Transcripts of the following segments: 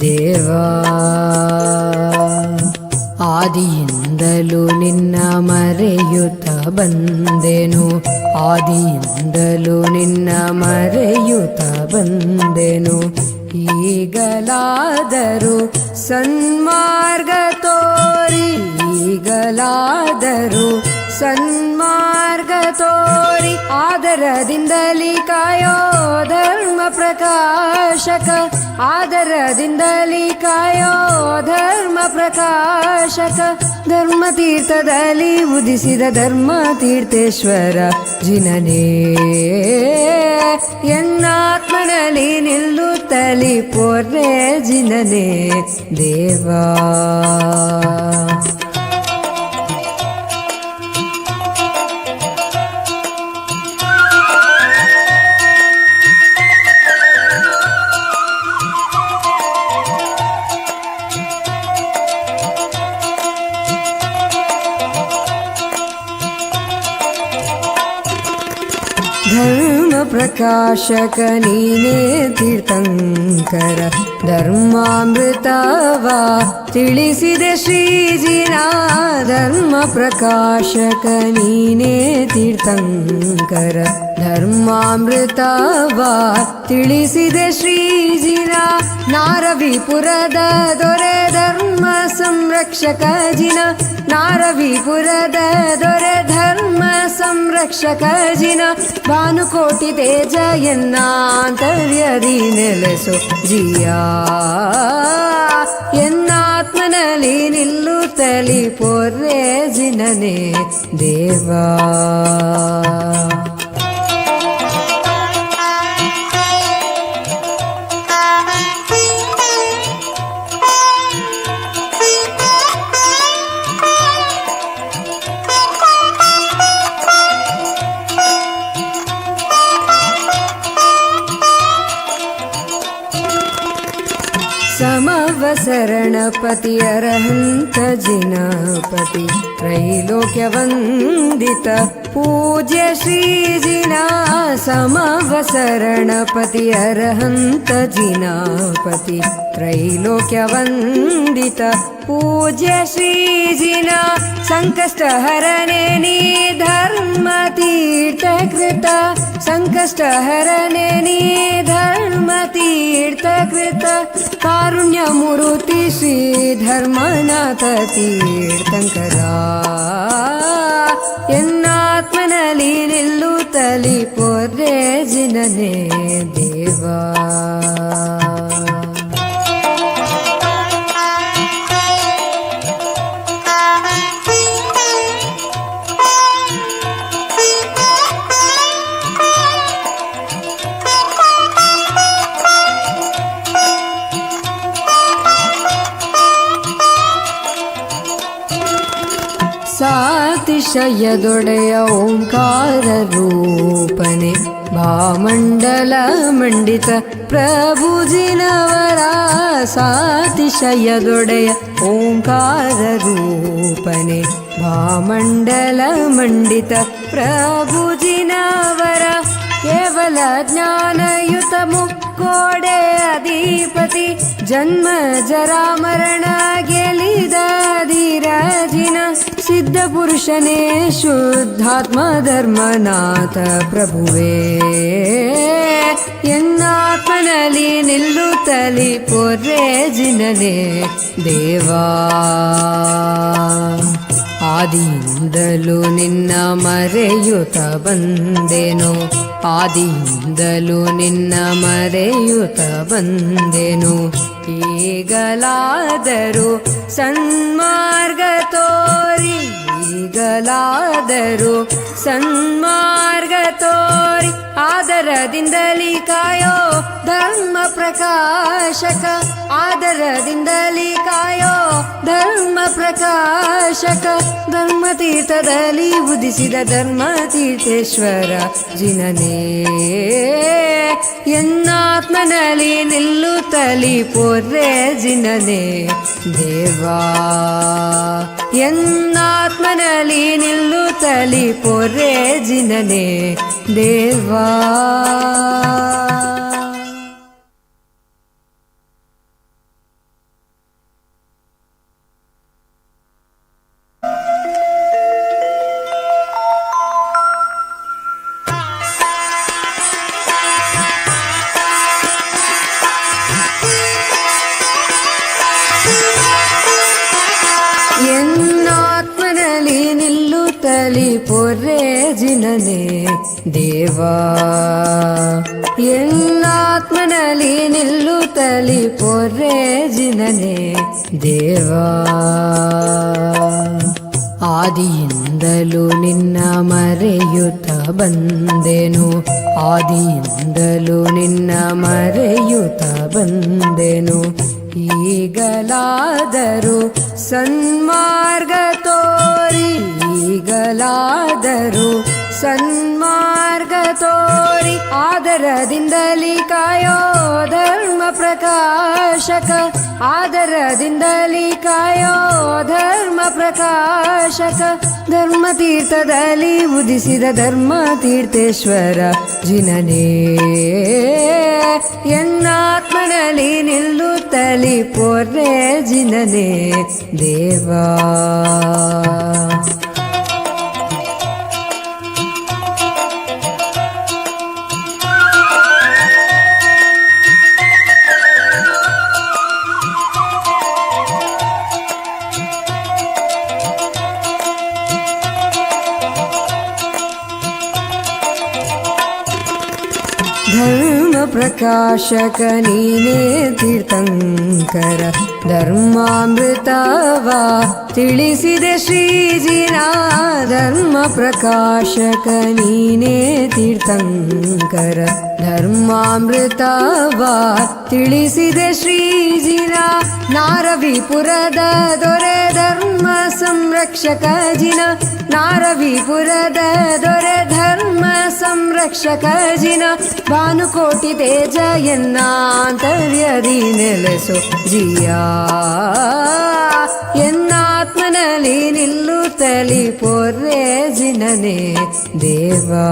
ದೇವಾ. ಆದಿಯಿಂದಲೂ ನಿನ್ನ ಮರೆಯುತ್ತ ಬಂದೆನು, ಆದಿಯಿಂದಲೂ ನಿನ್ನ ಮರೆಯುತ್ತ ಬಂದೆನು. ಈಗಲಾದರೂ ಸನ್ಮಾರ್ಗ ತೋರಿ, ಈಗಲಾದರೂ ಸನ್ಮಾರ್ಗ ತೋರಿ, ಆದರದಿಂದಲಿ ಕಾಯೋ ಧರ್ಮ ಪ್ರಕಾಶಕ, ಆದರದಿಂದಲಿ ಕಾಯೋ ಧರ್ಮ ಪ್ರಕಾಶಕ. ಧರ್ಮತೀರ್ಥದಲ್ಲಿ ಉದಿಸಿದ ಧರ್ಮ ತೀರ್ಥೇಶ್ವರ ಜಿನನೇ, ಎನ್ನಾತ್ಮನಲ್ಲಿ ನಿಲ್ಲುತ್ತಲಿ ಪೋರ್ರೆ ಜಿನನೇ ದೇವಾ. ಧರ್ಮ ಪ್ರಕಾಶಕ ನೀನೇ ತೀರ್ಥಂಕರ, ಧರ್ಮಾಮೃತವ ತಿಳಿಸಿದೆ ಶ್ರೀಜಿನ. ಧರ್ಮ ಪ್ರಕಾಶಕ ನೀನೇ ತೀರ್ಥಂಕರ, ಧರ್ಮಾಮೃತವ ತಿಳಿಸಿದೆ ಶ್ರೀಜಿನ. ನಾರವಿಪುರದ ದೊರೆ ಧರ್ಮ ಸಂರಕ್ಷಕ ಜಿನ, ನಾರವಿಪುರದ ದೊರೆ ಧರ್ಮ ಸಂರಕ್ಷಕ ಜಿನ. ಭಾನುಕೋಟಿ ತೇಜ ಎನ್ನಾಂತರ್ಯದಿ ನೆಲೆಸು ಜಿಯಾ, ಎನ್ನಾತ್ಮನಲ್ಲಿ ನಿಲ್ಲುತ್ತಲಿ ಪೋರ್ರೆ ಜಿನನೇ ದೇವಾ. ಸಮವಸರಣಪತಿ ಅರಹಂತ ಜಿನಪತಿ, ತ್ರೈಲೋಕ್ಯ ವಂದಿತ ಪೂಜ್ಯ ಶ್ರೀಜಿನ. ಸಮವಸರಣಪತಿ ಅರಹಂತ ಜಿನಪತಿ, ತ್ರೈಲೋಕ್ಯ ವಂದಿತ ಪೂಜ್ಯ ಶ್ರೀಜಿನ. ಸಂಕಷ್ಟ ಹರನೆ ನೀ ಧರ್ಮ ತೀರ್ಥ ಕೃತ, ಸಂಕಷ್ಟ ಹರನೆ ನೀ ಧರ್ಮ ತೀರ್ಥ ಕೃತ. ಕಾರುಣ್ಯ ಮೂರುತಿ ಶ್ರೀ ಧರ್ಮನಾಥ ತೀರ್ಥಂಕರ, ಎನ್ನಾತ್ಮನಲ್ಲಿ ನಿಲ್ಲುತ್ತಲಿ ಪೋರ್ರೆ ಜಿನನೇ ದೇವಾ. ಸಾತಿಶಯದೊಡೆಯ ಓಂಕಾರ ರೂಪನೆ, ಭಾಮಂಡಲ ಮಂಡಿತ ಪ್ರಭು ಜಿನವರ. ಸಾತಿಶಯದೊಡೆಯ ಓಂಕಾರ ರೂಪನೆ, ಭಾಮಂಡಲ ಮಂಡಿತ ಪ್ರಭು ಜಿನವರ. ಕೇವಲ ಜ್ಞಾನಯುತ ಮುಕ್ಕೋಡೆ ಅಧಿಪತಿ, ಜನ್ಮ ಜರಾ ಮರಣ ಗೆಲಿದ ಧೀರಜಿನ. ಸಿದ್ಧ ಪುರುಷನೇ ಶುದ್ಧಾತ್ಮ ಧರ್ಮನಾಥ ಪ್ರಭುವೇ, ಎನ್ನಾತ್ಮನಲ್ಲಿ ನಿಲ್ಲುತ್ತಲಿ ಪೋರ್ರೆ ಜಿನನೇ ದೇವಾ. ಆದಿಯಿಂದಲೂ ನಿನ್ನ ಮರೆಯುತ್ತ ಬಂದೆನು, ಆದಿಯಿಂದಲೂ ನಿನ್ನ ಮರೆಯುತ್ತ ಬಂದೆನು. ಈಗಲಾದರೂ ಸನ್ಮಾರ್ಗ ತೋರಿ, ಈಗಲಾದರೂ ಸನ್ಮಾರ್ಗ ತೋರಿ, ಆದರದಿಂದಲಿ ಕಾಯೋ ಧರ್ಮ ಪ್ರಕಾಶಕ, ಆದರದಿಂದಲಿ ಕಾಯೋ ಧರ್ಮ ಪ್ರಕಾಶಕ. ಧರ್ಮತೀರ್ಥದಲ್ಲಿ ಉದಿಸಿದ ಧರ್ಮ ತೀರ್ಥೇಶ್ವರ ಜಿನನೇ, ಎನ್ನಾತ್ಮನಲ್ಲಿ ನಿಲ್ಲುತ್ತಲಿ ಪೋರ್ರೆ ಜಿನನೇ ದೇವಾ. ಎನ್ನಾತ್ಮನಲ್ಲಿ ನಿಲ್ಲುತ್ತಲಿ ಪೋರ್ರೆ ಜಿನನೇ ದೇವಾ. ಜಿನನೆ ದೇವಾ ಎಲ್ಲಾತ್ಮನಲ್ಲಿ ನಿಲ್ಲುತ್ತಲಿ ಪೊರೆ ಜಿನನೆ ದೇವಾ ಆದಿಯಿಂದಲೂ ನಿನ್ನ ಮರೆಯುತ್ತ ಬಂದೆನು ಆದಿಯಿಂದಲೂ ನಿನ್ನ ಮರೆಯುತ್ತ ಬಂದೆನು ಈಗಲಾದರೂ ಸನ್ಮಾರ್ಗ ತೋರಿ ಈಗಲಾದರೂ ಸನ್ಮಾರ್ಗ ತೋರಿ ಆದರದಿಂದಲಿ ಕಾಯೋ ಧರ್ಮ ಪ್ರಕಾಶಕ ಆದರದಿಂದಲಿ ಕಾಯೋ ಧರ್ಮ ಪ್ರಕಾಶಕ ಧರ್ಮ ತೀರ್ಥದಲ್ಲಿ ಉದಿಸಿದ ಧರ್ಮ ತೀರ್ಥೇಶ್ವರ ಜಿನನೇ ಎನ್ನಾತ್ಮನಲ್ಲಿ ನಿಲ್ಲುತ್ತಲಿ ಪೊರೆ ಜಿನನೇ ದೇವಾ ಧರ್ಮ ಪ್ರಕಾಶಕ ನೀನೇ ತೀರ್ಥಂಕರ ಧರ್ಮಾಮೃತವ ತಿಳಿಸಿದೆ ಶ್ರೀಜಿನ ಧರ್ಮ ಪ್ರಕಾಶಕ ನೀನೇ ತೀರ್ಥಂಕರ ಧರ್ಮಾಮೃತವ ತಿಳಿಸಿದೆ ಶ್ರೀಜಿನ ನಾರವಿಪುರದ ದೊರೆ ಧರ್ಮ ಸಂರಕ್ಷಕ ಜಿನ ನಾರವಿಪುರದ ದೊರೆ ಧರ್ಮ ಸಂರಕ್ಷಕ ಜಿನ ಭಾನುಕೋಟಿ ತೇಜ ಎನ್ನಾಂತರ್ಯದಿ ನೆಲೆಸು ಜಿಯಾ ಎನ್ನಾತ್ಮನಲ್ಲಿ ನಿಲ್ಲುತ್ತಲಿ ಪೊರೆ ಜಿನನೆ ದೇವಾ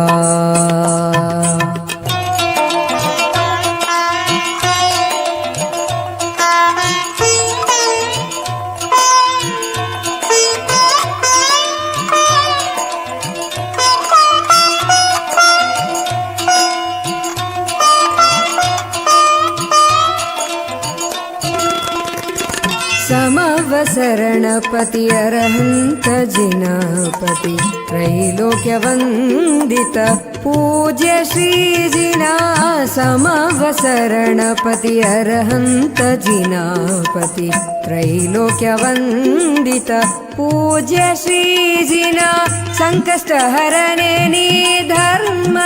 ಸಮವಸರಣಪತಿ ಅರಹಂತ ಜಿನಪತಿ ತ್ರೈಲೋಕ್ಯವಂದಿತ ಪೂಜ್ಯ ಶ್ರೀಜಿನ ಸಮವಸರಣಪತಿ ಅರಹಂತ ಜಿನಪತಿ ತ್ರೈಲೋಕ್ಯವಂದಿತ ಪೂಜ್ಯ ಶ್ರೀಜಿನ ಸಂಕಷ್ಟ ಹರನೆ ನೀ ಧರ್ಮ